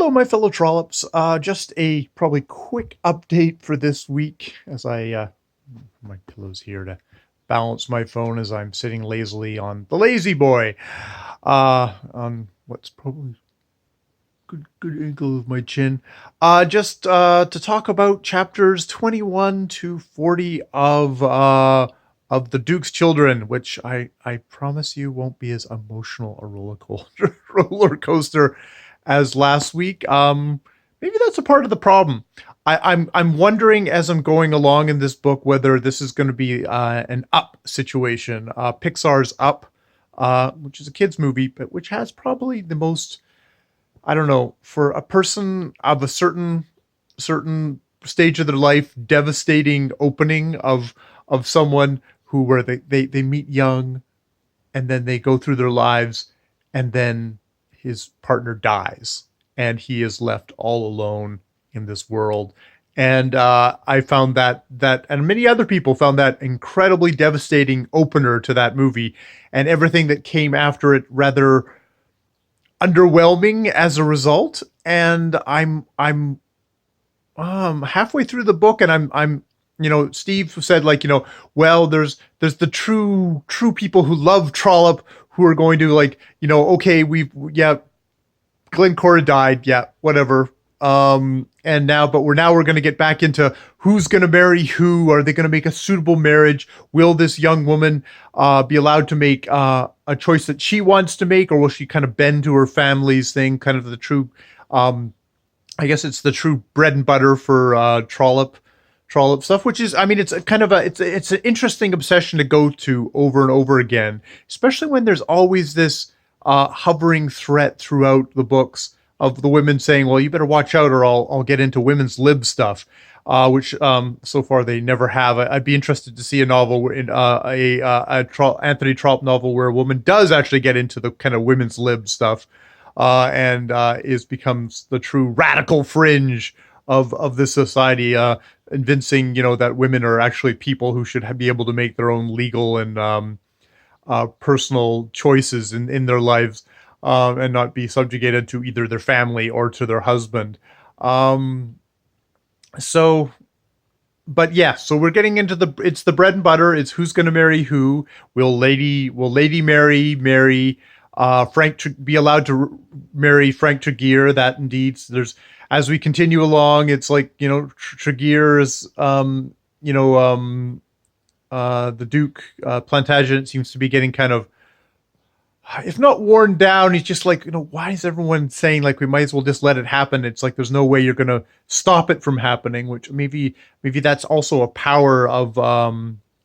Hello, my fellow Trollops. Just a probably quick update for this week as my pillow's here to balance my phone as I'm sitting lazily on the lazy boy, on what's probably good angle of my chin. Just to talk about chapters 21 to 40 of the Duke's Children, which I promise you won't be as emotional a roller coaster as last week. Maybe that's a part of the problem. I'm wondering as I'm going along in this book whether this is going to be an Up situation. Pixar's Up, which is a kids movie, but which has probably the most, I don't know, for a person of a certain stage of their life, devastating opening of someone who where they meet young, and then they go through their lives, and then his partner dies, and he is left all alone in this world. And I found that, and many other people found that incredibly devastating opener to that movie, and everything that came after it rather underwhelming as a result. And I'm halfway through the book, and I'm Steve said, like, well, there's the true people who love Trollope who are going to, like, okay, Glenn died, yeah, whatever. And now we're going to get back into who's going to marry who. Are they going to make a suitable marriage? Will this young woman be allowed to make a choice that she wants to make, or will she kind of bend to her family's thing? Kind of the true, I guess it's the true bread and butter for Trollope stuff, which is, I mean, it's a kind of it's an interesting obsession to go to over and over again, especially when there's always this hovering threat throughout the books of the women saying, well, you better watch out or I'll get into women's lib stuff, which so far they never have. I'd be interested to see a novel in Anthony Trollope novel where a woman does actually get into the kind of women's lib stuff, and becomes the true radical fringe of this society, convincing that women are actually people who should be able to make their own legal and personal choices in their lives, and not be subjugated to either their family or to their husband. So we're getting into it's the bread and butter. It's who's going to marry who. Will Lady Mary marry Frank, be allowed to marry Frank Tregear? That indeed, there's, as we continue along, it's like, Tregear is, the Duke, Plantagenet seems to be getting kind of, if not worn down, he's just like, why is everyone saying, like, we might as well just let it happen? It's like, there's no way you're going to stop it from happening, which maybe that's also a power of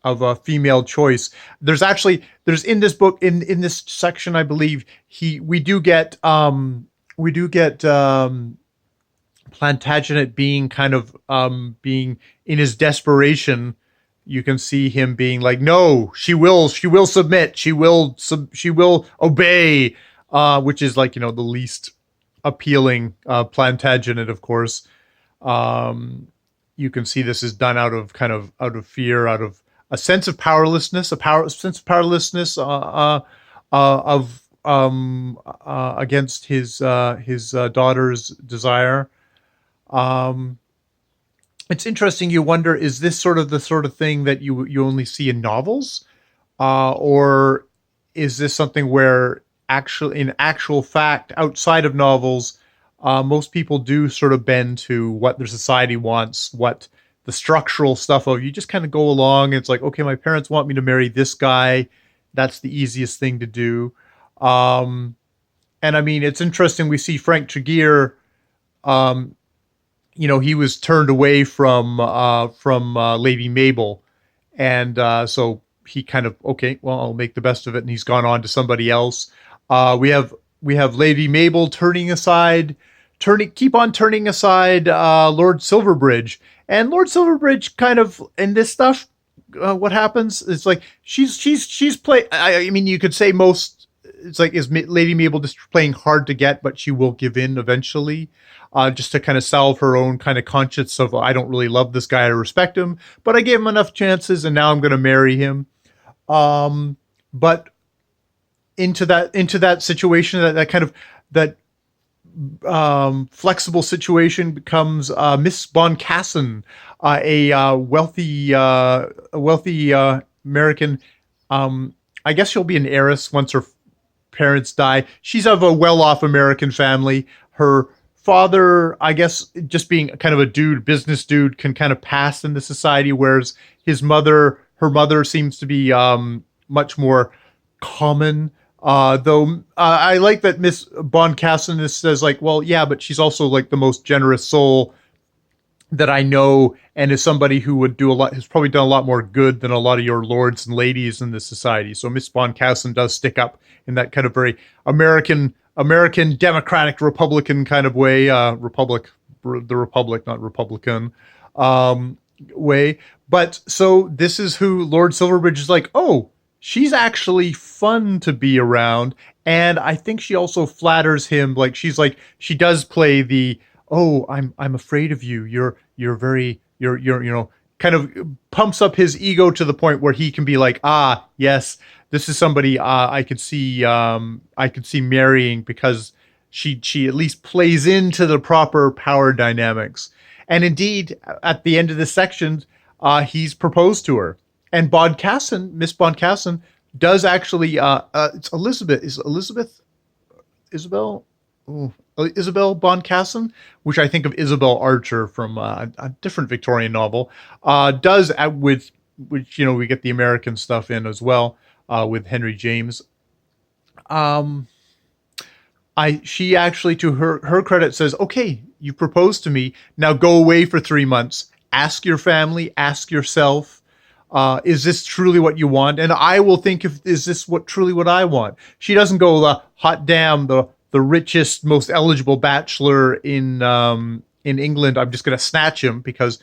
a female choice. There's in this book, in this section, I believe we do get Plantagenet being kind of, being in his desperation. You can see him being like, no, she will submit. She will obey, which is, like, the least appealing, Plantagenet, of course. You can see this is done out of fear, out of a sense of powerlessness, against his daughter's desire. It's interesting. You wonder, is this sort of the sort of thing that you only see in novels, or is this something where in actual fact, outside of novels, most people do sort of bend to what their society wants, what the structural stuff of, you just kind of go along. It's like, okay, my parents want me to marry this guy. That's the easiest thing to do. And I mean, it's interesting. We see Frank Tregear, he was turned away from Lady Mabel, and so he kind of, okay, well, I'll make the best of it, and he's gone on to somebody else. We have Lady Mabel keep on turning aside Lord Silverbridge, and Lord Silverbridge kind of, in this stuff, what happens? It's like she's play. I mean, you could say most. It's like, is Lady Mabel just playing hard to get, but she will give in eventually, just to kind of salve her own kind of conscience of, I don't really love this guy, I respect him, but I gave him enough chances, and now I'm going to marry him. But into that situation, that kind of, that flexible situation becomes Miss Boncassen, a wealthy American. I guess she'll be an heiress once her parents die. She's of a well-off American family. Her father, I guess, just being kind of a dude, business dude, can kind of pass in the society, whereas her mother seems to be much more common. Though I like that Miss Boncassen says, like, well, yeah, but she's also like the most generous soul that I know, and is somebody who would do a lot, has probably done a lot more good than a lot of your lords and ladies in this society. So Miss Boncassen does stick up in that kind of very American Democratic Republican kind of way, the Republic, not Republican, way. But so this is who Lord Silverbridge is like, oh, she's actually fun to be around. And I think she also flatters him. Like, she does play the, oh, I'm afraid of you. You're very, kind of pumps up his ego to the point where he can be like, ah, yes, this is somebody I could see marrying, because she at least plays into the proper power dynamics. And indeed, at the end of this section, he's proposed to her. And Miss Boncassen, does actually, it's Elizabeth, Isabel Boncassen, which I think of Isabel Archer from a different Victorian novel, does with which, we get the American stuff in as well, with Henry James. She actually, to her credit, says, okay, you proposed to me, now go away for 3 months, ask your family, ask yourself, is this truly what you want? And I will think, is this truly what I want? She doesn't go, hot damn, the richest, most eligible bachelor in England, I'm just going to snatch him, because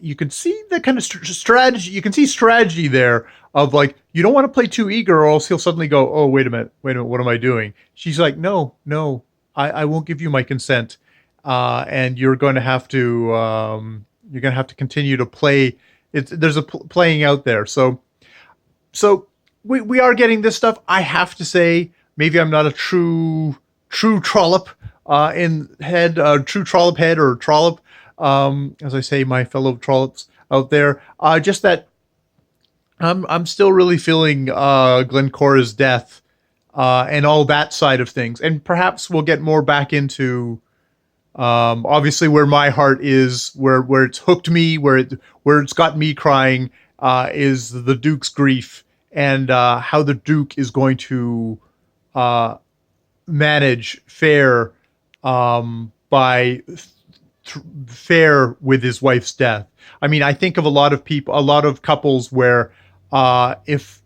you can see the kind of strategy. You can see strategy there of, like, you don't want to play too eager, or else he'll suddenly go, oh, wait a minute, what am I doing? She's like, no, I won't give you my consent, and you're going to have to continue to play. There's a playing out there. So we are getting this stuff. I have to say, maybe I'm not a true Trollope true Trollope head, or Trollope, as I say, my fellow Trollops out there. Just that I'm still really feeling Glencora's death, and all that side of things, and perhaps we'll get more back into. Obviously, where my heart is, where it's hooked me, where it's got me crying, is the Duke's grief, and how the Duke is going to manage fair with his wife's death. I mean, I think of a lot of couples where, if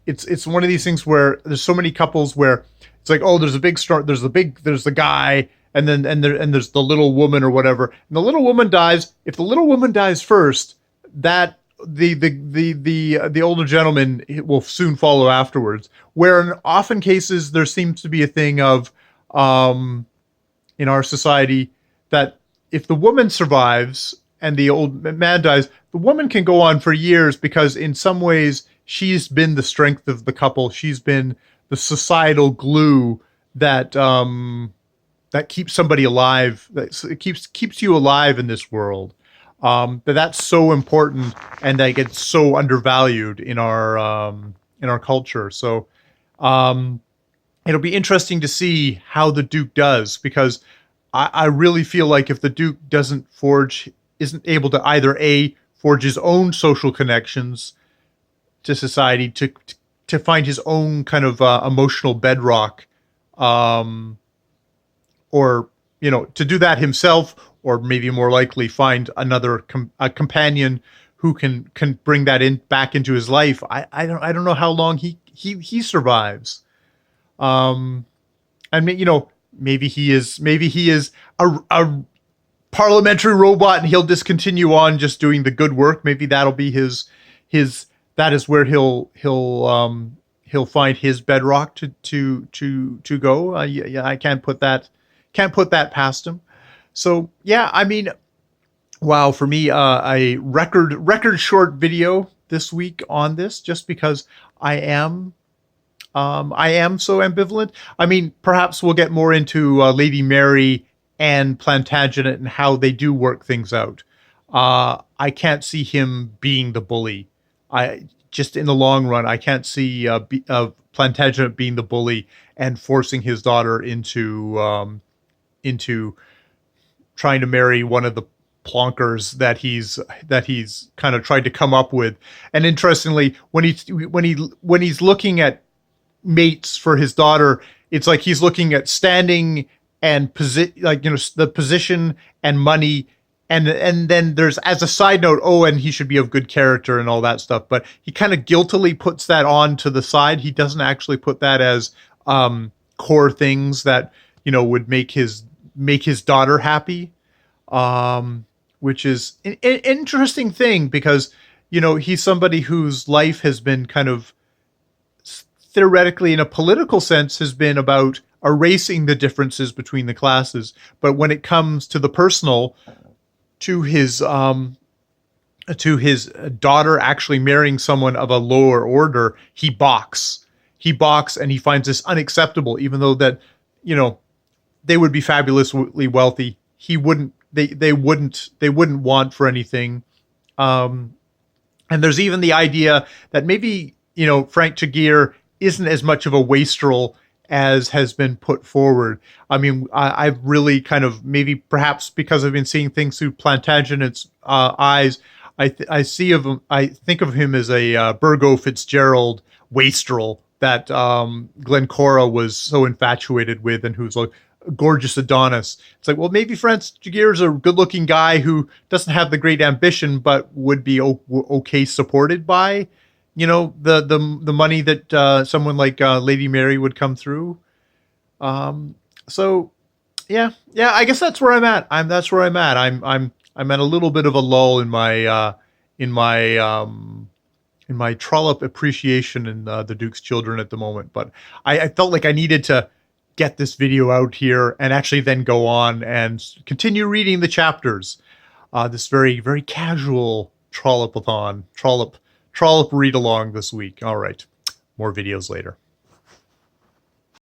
it's one of these things where there's so many couples where it's like, oh, there's the guy. And there's the little woman or whatever, and the little woman dies. If the little woman dies first, that the older gentleman will soon follow afterwards. Where in often cases there seems to be a thing of, in our society, that if the woman survives and the old man dies, the woman can go on for years, because in some ways she's been the strength of the couple. She's been the societal glue that keeps somebody alive. It keeps you alive in this world. That's so important, and that gets so undervalued in our culture. So it'll be interesting to see how the Duke does, because I really feel like if the Duke isn't able to either forge his own social connections to society, to find his own kind of emotional bedrock, or to do that himself, or maybe more likely find another a companion who can bring that back into his life. I don't know how long he survives. And maybe he is a parliamentary robot, and he'll just continue on just doing the good work. Maybe that'll be his that is where he'll find his bedrock to go. I can't put that past him. So yeah, I mean, wow, for me, a record short video this week on this, just because I am I am so ambivalent. I mean, perhaps we'll get more into Lady Mary and Plantagenet and how they do work things out. I can't see him being the bully. I just in the long run, I can't see Plantagenet being the bully and forcing his daughter into trying to marry one of the plonkers that he's kind of tried to come up with. And interestingly, when he's looking at mates for his daughter, it's like he's looking at standing and the position and money, and then there's, as a side note, oh, and he should be of good character and all that stuff. But he kind of guiltily puts that on to the side. He doesn't actually put that as core things that would make his daughter happy, which is an interesting thing because he's somebody whose life has been kind of theoretically, in a political sense, has been about erasing the differences between the classes. But when it comes to the personal, to his daughter actually marrying someone of a lower order, he balks. He balks, and he finds this unacceptable, even though that, they would be fabulously wealthy. He wouldn't. They wouldn't want for anything. And there's even the idea that maybe Frank Tregear isn't as much of a wastrel as has been put forward. I mean, I've really kind of, maybe perhaps because I've been seeing things through Plantagenet's eyes, I think of him as a Burgo Fitzgerald wastrel that Glencora was so infatuated with, and who's like gorgeous Adonis. It's like, well, maybe Frank Tregear is a good-looking guy who doesn't have the great ambition, but would be okay supported by the money that someone like Lady Mary would come through. So yeah, I guess that's where I'm at. I'm at a little bit of a lull in my Trollope appreciation in the Duke's Children at the moment. But I felt like I needed to get this video out here and actually then go on and continue reading the chapters. This very, very casual Trollope read along this week. All right, more videos later.